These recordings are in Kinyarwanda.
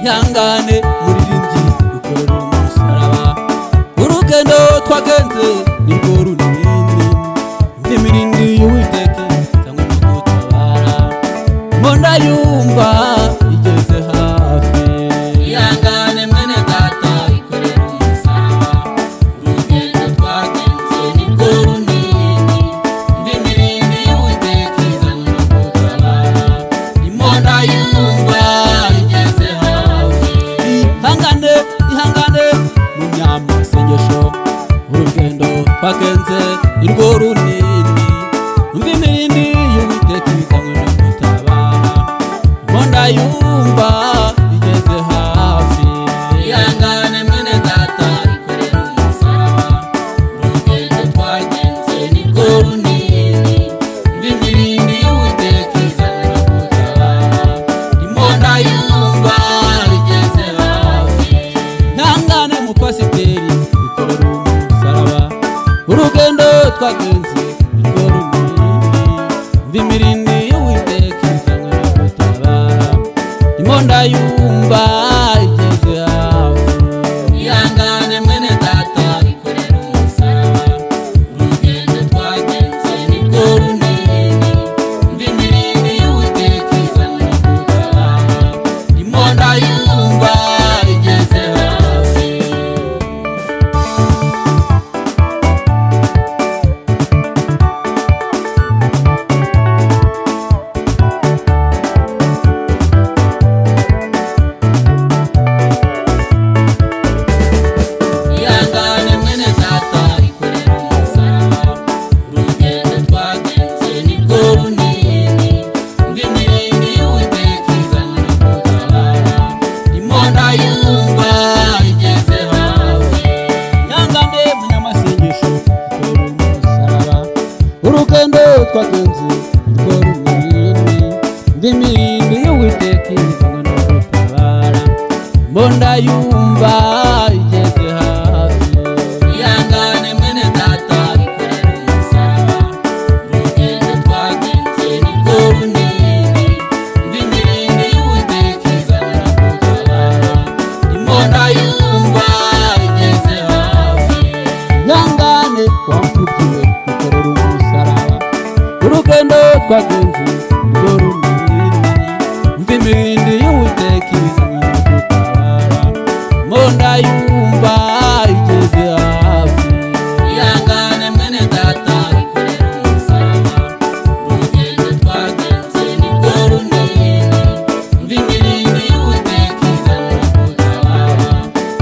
ihangane muririmbyi dukorera umusaraba, urugendo twagenze nirwo runini, imirindi y'Uwiteka cyangwa no gutabara, imbunda yumva igeze hafi. ihangane mwene data ikorera umusaraba, urugendo twagenze nirwo runini, imirindi y'Uwiteka izanywe no gutabara, imbunda yumva igeze hafi. ihangane munyamasengesho, urugendo twagenze nirwo runini, imirindi y'Uwiteka izanywe no gutabara, imbunda yumva igeze hafi. ihangane mwene data ikorera umusaraba, urugendo twagenze nirwo runini, imirindi y'Uwiteka izanywe no gutabara, imbunda yumva igeze hafi. ihangane mupasiteri ikorera umusaraba, urugendo twagenze nirwo runini, imirindi y'Uwiteka izanywe no gutabara, imbunda yumva igeze hafi. ihangane mwene data ikorera umusaraba, urugendo twagenze nirwo runini, imirindi y'Uwiteka izanywe no gutabara, imbunda yumva igeze hafi. ihangane mwene data ikorera umusaraba, urugendo twagenze nirwo runini, imirindi y'Uwiteka izanywe no gutabara, imbunda yumva igeze hafi. ihangane munyamasengesho ikorera umusaraba, urugendo twagenze nirwo runini, imirindi y'Uwiteka izanywe no gutabara, imbunda yumva igeze hafi. ihangane mwene data ikorera umusaraba, urugendo twagenze nirwo runini, imirindi y'Uwiteka izanywe no gutabara, imbunda yumva igeze hafi. ihangane wamfubyiwe ikorera umusaraba, urugendo twagenze nirwo runini, imirindi y'Uwiteka izanywe no gutabara, imbunda yumva igeze hafi. ihangane mwene data ikorera umusaraba, urugendo twagenze nirwo runini, imirindi y'Uwiteka izanywe no gutabara,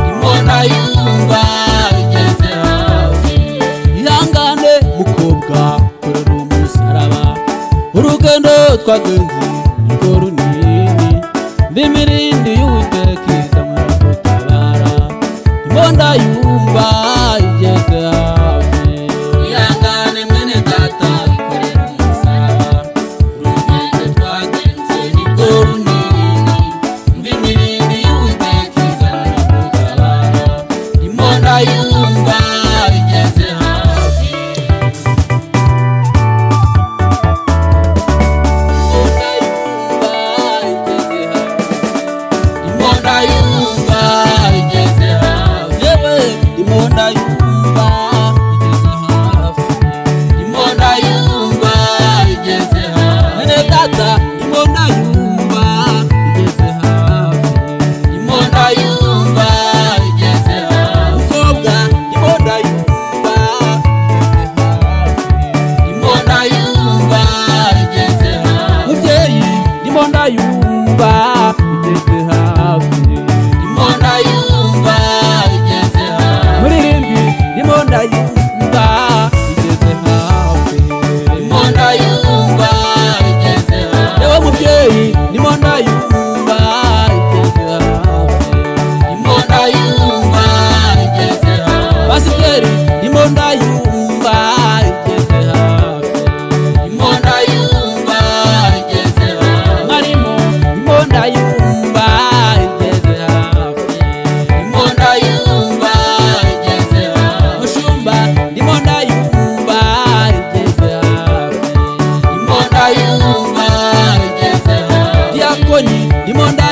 imbunda yumva igeze hafi. ihangane mukobwa ikorera umusaraba, urugendo twagenze nirwo runini, imirindi y'Uwiteka izanywe no gutabara, imbunda yumva igeze hafi. ihangane mwene data ikorera umusaraba, urugendo twagenze nirwo runini, imirindi y'Uwiteka izanywe no gutabara, imbunda yumva igeze hafi. imbunda yumva igeze hafi. imbunda yumva igeze hafi. imbunda yumva igeze hafi. imbunda yumva igeze hafi. mwene data imbunda yumva igeze hafi. imbunda yumva igeze hafi. mukobwa imbunda yumva igeze hafi. imbunda yumva igeze hafi. mubyeyi imbunda yumva igeze hafi. imbunda yumva igeze hafi. muririmbyi imbunda yumva igeze hafi. imbunda yumva igeze hafi. yewe mubyeyi imbunda yumva igeze hafi. imbunda yumva igeze hafi. pasiteri imbunda yumva igeze hafi. imbunda yumva igeze hafi. mwarimu imbunda yumva igeze hafi. imbunda yumva igeze hafi. mushumba imbunda yumva igeze hafi. imbunda yumva igeze hafi. diakoni imbunda